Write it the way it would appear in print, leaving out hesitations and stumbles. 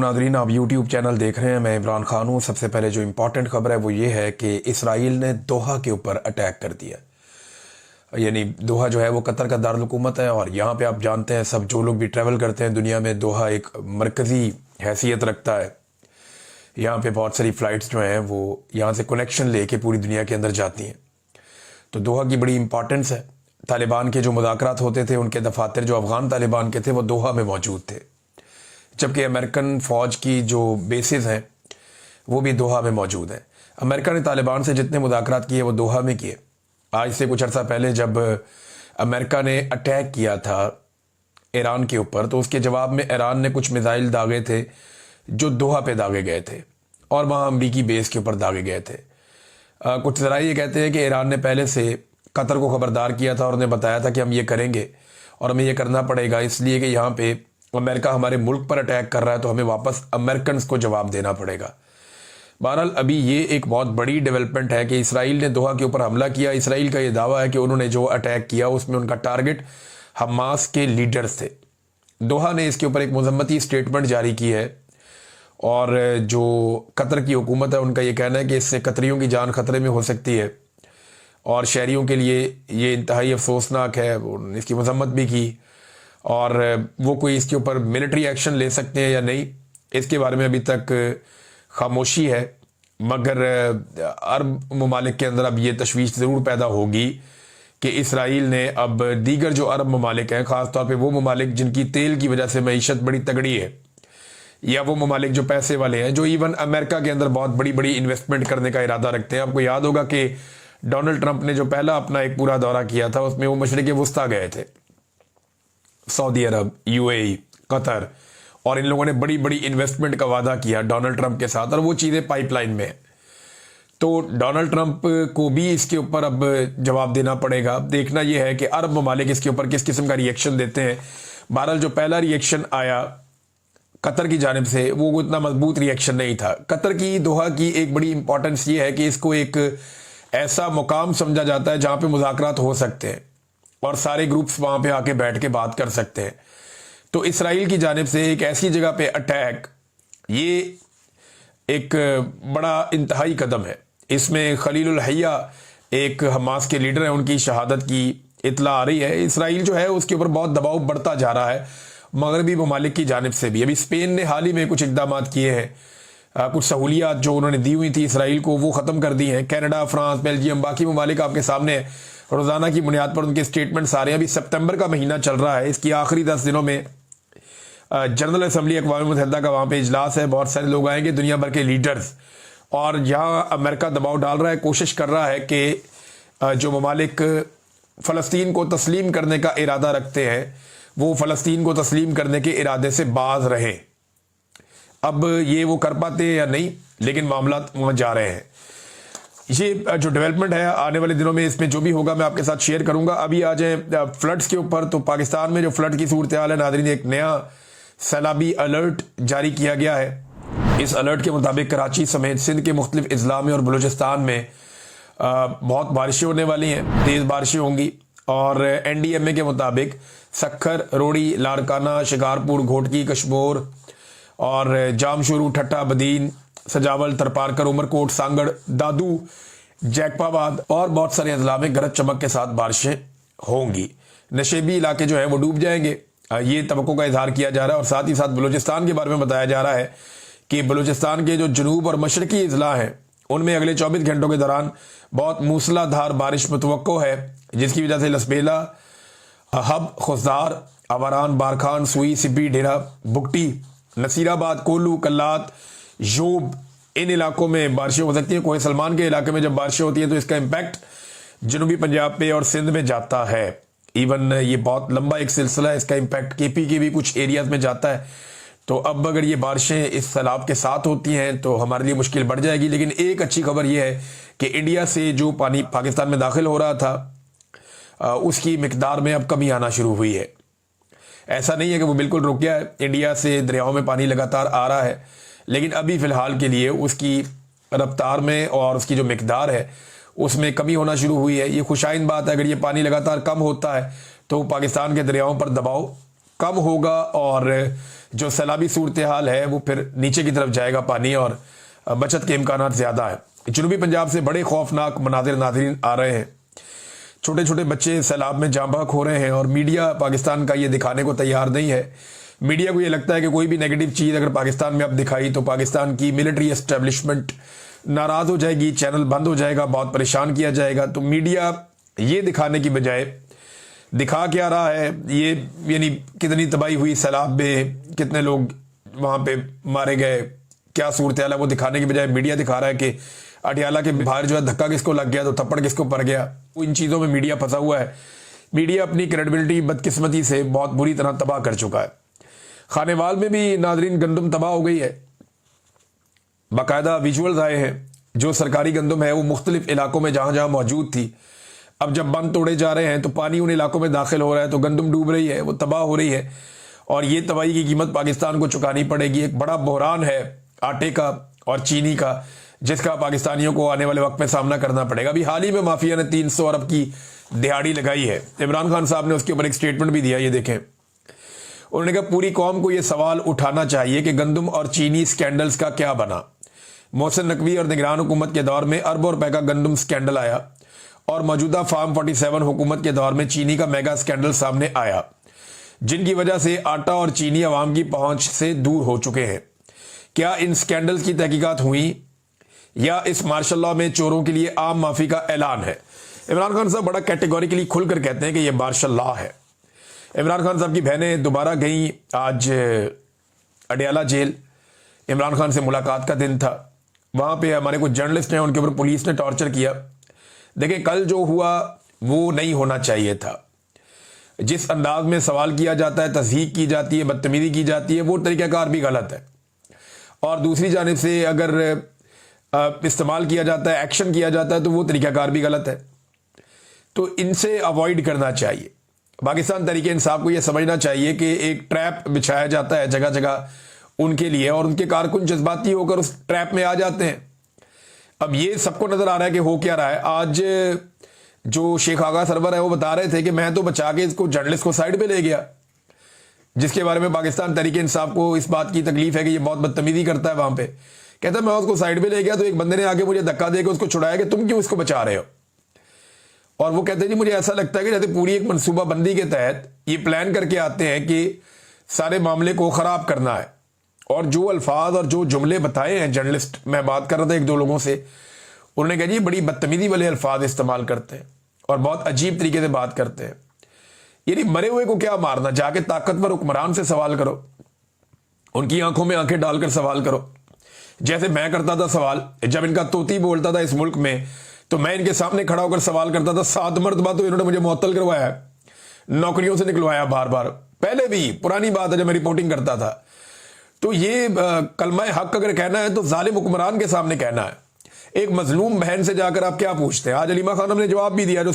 Nadreen, आप YouTube channel देख रहे हैं। मैं इमरान खान हूँ। सबसे पहले जो इम्पोर्टेंट खबर है वो ये है कि इसराइल ने दोहा के ऊपर अटैक कर दिया। यानी दोहा जो है वो कतर का दारुल हुकूमत है और यहाँ पे आप जानते हैं सब, जो लोग भी ट्रैवल करते हैं दुनिया में, दोहा एक मरकज़ी हैसियत रखता है। यहाँ पे बहुत सारी फ़्लाइट्स जो हैं वो यहाँ से कनेक्शन लेके पूरी दुनिया के अंदर जाती हैं। तो दोहा की बड़ी इंपॉर्टेंस है। तालिबान के जो मुज़ाकरात होते थे, उनके दफातर जो अफ़गान तालिबान के थे वो दोहा में मौजूद थे, जबकि अमेरिकन फ़ौज की जो बेसिस हैं वो भी दोहा में मौजूद हैं। अमेरिका ने तालिबान से जितने मुज़ाकरात किए वो दोहा में किए। आज से कुछ अर्सा पहले जब अमेरिका ने अटैक किया था ईरान के ऊपर, तो उसके जवाब में ईरान ने कुछ मिसाइल दागे थे जो दोहा पे दागे गए थे और वहाँ अमरीकी बेस के ऊपर दागे गए थे। कुछ ज़राए ये कहते हैं कि ईरान ने पहले से कतर को खबरदार किया था और उन्हें बताया था कि हम ये करेंगे और हमें ये करना पड़ेगा, इसलिए कि यहाँ पे अमेरिका हमारे मुल्क पर अटैक कर रहा है तो हमें वापस अमेरिकन को जवाब देना पड़ेगा। बहरहाल अभी ये एक बहुत बड़ी डेवलपमेंट है कि इसराइल ने दोहा के ऊपर हमला किया। इसराइल का ये दावा है कि उन्होंने जो अटैक किया उसमें उनका टारगेट हमास के लीडर्स थे। दोहा ने इसके ऊपर एक मजम्मती स्टेटमेंट जारी की है और जो कतर की हुकूमत है उनका ये कहना है कि इससे कतरियों की जान खतरे में हो सकती है और शहरियों के लिए ये इंतहाई अफसोसनाक है। इसकी मजम्मत भी की और वो कोई इसके ऊपर मिलिट्री एक्शन ले सकते हैं या नहीं, इसके बारे में अभी तक खामोशी है। मगर अरब ममालिक के अंदर अब ये तशवीश ज़रूर पैदा होगी कि इसराइल ने अब दीगर जो अरब ममालिक हैं, ख़ास तौर पे वो ममालिक जिनकी तेल की वजह से मईशत बड़ी तगड़ी है, या वो ममालिक जो पैसे वाले हैं, जो इवन अमेरिका के अंदर बहुत बड़ी बड़ी इन्वेस्टमेंट करने का इरादा रखते हैं। आपको याद होगा कि डोनाल्ड ट्रंप ने जो पहला अपना एक पूरा दौरा किया था उसमें वो मशरिक़ वुस्ता गए थे, सऊदी अरब, यूएई, कतर, और इन लोगों ने बड़ी बड़ी इन्वेस्टमेंट का वादा किया डोनाल्ड ट्रंप के साथ और वो चीज़ें पाइपलाइन में हैं। तो डोनाल्ड ट्रंप को भी इसके ऊपर अब जवाब देना पड़ेगा। देखना यह है कि अरब ममालिक इसके ऊपर किस किस्म का रिएक्शन देते हैं। बहरहाल जो पहला रिएक्शन आया कतर की जानिब से वो उतना मजबूत रिएक्शन नहीं था। कतर की दोहा की एक बड़ी इंपॉर्टेंस ये है कि इसको एक ऐसा मुकाम समझा जाता है जहाँ पे मुज़ाकरात हो सकते हैं और सारे ग्रुप्स वहाँ पे आके बैठ के बात कर सकते हैं। तो इसराइल की जानिब से एक ऐसी जगह पे अटैक, ये एक बड़ा इंतहाई कदम है। इसमें खलीलुल हैया एक हमास के लीडर हैं, उनकी शहादत की इतला आ रही है। इसराइल जो है उसके ऊपर बहुत दबाव बढ़ता जा रहा है मगरबी ममालिक की जानिब से भी। अभी स्पेन ने हाल ही में कुछ इकदाम किए हैं, कुछ सहूलियात जो उन्होंने दी हुई थी इसराइल को वो ख़त्म कर दी हैं। कनाडा, फ्रांस, बेल्जियम, बाकी ममालिक आपके सामने रोज़ाना की बुनियाद पर उनके स्टेटमेंट्स आ रहे हैं। अभी सितंबर का महीना चल रहा है, इसकी आखिरी 10 दिनों में जनरल असम्बली अक़वाम मुत्तहिदा का वहाँ पे इजलास है। बहुत सारे लोग आएंगे, दुनिया भर के लीडर्स, और यहाँ अमेरिका दबाव डाल रहा है, कोशिश कर रहा है कि जो ममालिक फ़लस्तीन को तस्लीम करने का इरादा रखते हैं वो फ़लस्तीन को तस्लीम करने के इरादे से बाज रहें। अब ये वो कर पाते हैं या नहीं, लेकिन मामला वहाँ जा रहे हैं। ये जो डेवलपमेंट है आने वाले दिनों में इसमें जो भी होगा मैं आपके साथ शेयर करूँगा। अभी आ जाए फ्लड्स के ऊपर, तो पाकिस्तान में जो फ्लड की सूरत हाल है नाज़रीन, एक नया सैलाबी अलर्ट जारी किया गया है। इस अलर्ट के मुताबिक कराची समेत सिंध के मुख्तलिफ अजला में और बलूचिस्तान में बहुत बारिशें होने वाली हैं, तेज़ बारिशें होंगी। और NDMA के मुताबिक सक्खर, रोड़ी, लाड़काना, शिकारपुर, घोटकी, कशमोर और जामशुरू, ठट्टा, बदीन, सजावल, तरपारकर, उमरकोट, सांगड़, दादू, जैकबाबाद और बहुत सारे अजला में गरज चमक के साथ बारिशें होंगी। नशेबी इलाके जो है वो डूब जाएंगे, ये तवक्को का इजहार किया जा रहा है। और साथ ही साथ बलूचिस्तान के बारे में बताया जा रहा है कि बलूचिस्तान के जो जनूब और मशरकी अजला हैं उनमें अगले 24 घंटों के दौरान बहुत मूसलाधार बारिश मुतवक्को है, जिसकी वजह से लसबेला, हब, खुजदार, अवारान, बारखान, सुई, सिब्बी, डेरा, बुगटी, नसीराबाद, कोल्लू, कल्लात, योब, इन इलाकों में बारिशें हो सकती हैं। कोहे सलमान के इलाके में जब बारिशें होती हैं तो इसका इम्पैक्ट जनूबी पंजाब पे और सिंध में जाता है। इवन ये बहुत लंबा एक सिलसिला है, इसका इम्पैक्ट KP के भी कुछ एरियाज में जाता है। तो अब अगर ये बारिशें इस सैलाब के साथ होती हैं तो हमारे लिए मुश्किल बढ़ जाएगी। लेकिन एक अच्छी खबर ये है कि इंडिया से जो पानी पाकिस्तान में दाखिल हो रहा था उसकी मिकदार में अब कमी आना शुरू हुई है। ऐसा नहीं है कि वो बिल्कुल रुक गया है, इंडिया से दरियाओं में पानी लगातार आ रहा है, लेकिन अभी फ़िलहाल के लिए उसकी रफ्तार में और उसकी जो मिकदार है उसमें कमी होना शुरू हुई है। ये खुशाइन बात है। अगर ये पानी लगातार कम होता है तो पाकिस्तान के दरियाओं पर दबाव कम होगा और जो सैलाबी सूरत हाल है वो फिर नीचे की तरफ जाएगा पानी, और बचत के इम्कान ज़्यादा है। जनूबी पंजाब से बड़े खौफनाक मनाजिर नाज़रीन आ रहे हैं। छोटे छोटे बच्चे सैलाब में जाँ बहक हो रहे हैं और मीडिया पाकिस्तान का ये दिखाने को तैयार नहीं है। मीडिया को ये लगता है कि कोई भी नेगेटिव चीज़ अगर पाकिस्तान में अब दिखाई तो पाकिस्तान की मिलिट्री एस्टेब्लिशमेंट नाराज़ हो जाएगी, चैनल बंद हो जाएगा, बहुत परेशान किया जाएगा। तो मीडिया ये दिखाने की बजाय दिखा क्या रहा है, ये यानी कितनी तबाही हुई सैलाब में, कितने लोग वहाँ पे मारे गए, क्या सूरत हाल है, वो दिखाने की बजाय मीडिया दिखा रहा है कि अटियाला के बाहर जो है धक्का किसको लग गया तो थप्पड़ किसको पड़ गया। इन चीज़ों में मीडिया फंसा हुआ है। मीडिया अपनी क्रेडिबिलिटी बदकिस्मती से बहुत बुरी तरह तबाह कर चुका है। खानेवाल में भी नाजरीन गंदम तबाह हो गई है। बाकायदा विजुअल्स आए हैं। जो सरकारी गंदम है वो मुख्तलिफ इलाकों में जहाँ जहाँ मौजूद थी, अब जब बंद तोड़े जा रहे हैं तो पानी उन इलाकों में दाखिल हो रहा है, तो गंदम डूब रही है, वो तबाह हो रही है, और ये तबाही की कीमत पाकिस्तान को चुकानी पड़ेगी। एक बड़ा बहरान है आटे का और चीनी का, जिसका पाकिस्तानियों को आने वाले वक्त में सामना करना पड़ेगा। अभी हाल ही में माफिया ने 300 अरब की दिहाड़ी लगाई है। इमरान खान साहब ने उसके ऊपर एक स्टेटमेंट भी दिया, ये देखें। उन्होंने कहा पूरी कौम को यह सवाल उठाना चाहिए कि गंदम और चीनी स्कैंडल्स का क्या बना। मोहसिन नकवी और निगरान हुकूमत के दौर में अरबों रुपए का गंदम स्कैंडल आया, और मौजूदा फार्म 47 हुकूमत के दौर में चीनी का मेगा स्कैंडल सामने आया, जिनकी वजह से आटा और चीनी अवाम की पहुंच से दूर हो चुके हैं। क्या इन स्कैंडल्स की तहकीकात हुई या इस मार्शल लॉ में चोरों के लिए आम माफी का ऐलान है? इमरान खान साहब बड़ा कैटेगोरिकली खुलकर कहते हैं कि यह मार्शल लॉ है। इमरान खान साहब की बहनें दोबारा गई आज अडियाला जेल। इमरान खान से मुलाकात का दिन था। वहाँ पे हमारे कुछ जर्नलिस्ट हैं, उनके ऊपर पुलिस ने टॉर्चर किया। देखिए, कल जो हुआ वो नहीं होना चाहिए था। जिस अंदाज में सवाल किया जाता है, तस्दीक की जाती है, बदतमीजी की जाती है, वो तरीक़ाकार भी गलत है। और दूसरी जानिब से अगर इस्तेमाल किया जाता है, एक्शन किया जाता है, तो वो तरीक़ाकार भी गलत है। तो इनसे अवॉइड करना चाहिए। पाकिस्तान तहरीक इंसाफ को यह समझना चाहिए कि एक ट्रैप बिछाया जाता है जगह जगह उनके लिए, और उनके कारकुन जज्बाती होकर उस ट्रैप में आ जाते हैं। अब ये सबको नजर आ रहा है कि हो क्या रहा है। आज जो शेख आगा सरवर है वो बता रहे थे कि मैं तो बचा के इसको जर्नलिस्ट को साइड पे ले गया, जिसके बारे में पाकिस्तान तहरीक इंसाफ को इस बात की तकलीफ है कि ये बहुत बदतमीजी करता है। वहां पे कहता है मैं उसको साइड पे ले गया तो एक बंदे ने आके मुझे धक्का देकर उसको छुड़ाया कि तुम क्यों इसको बचा रहे हो। और वो कहते हैं जी मुझे ऐसा लगता है कि जैसे पूरी एक मनसूबाबंदी के तहत ये प्लान करके आते हैं कि सारे मामले को खराब करना है। और जो अल्फाज और जो जुमले बताए हैं जर्नलिस्ट, मैं बात कर रहा था एक दो लोगों से, उन्होंने कहा जी बड़ी बदतमीजी वाले अल्फाज इस्तेमाल करते हैं और बहुत अजीब तरीके से बात करते हैं। यानी मरे हुए को क्या मारना, जाके ताकतवर हुक्मरान से सवाल करो, उनकी आंखों में आंखें डालकर सवाल करो। जैसे मैं करता था सवाल, जब इनका तोती बोलता था इस मुल्क में तो मैं इनके सामने खड़ा होकर सवाल करता था। 7 मरतबा तो इन्होंने मुझे मुअत्तल करवाया, नौकरियों से निकलवाया बार बार। पहले भी पुरानी बात है जब मैं रिपोर्टिंग करता था। तो ये कलमा हक अगर कहना है तो जालिम हुक्मरान के सामने कहना है। एक मजलूम बहन से जाकर आप क्या पूछते हैं? आज अलीमा खानम ने जवाब भी दिया। जो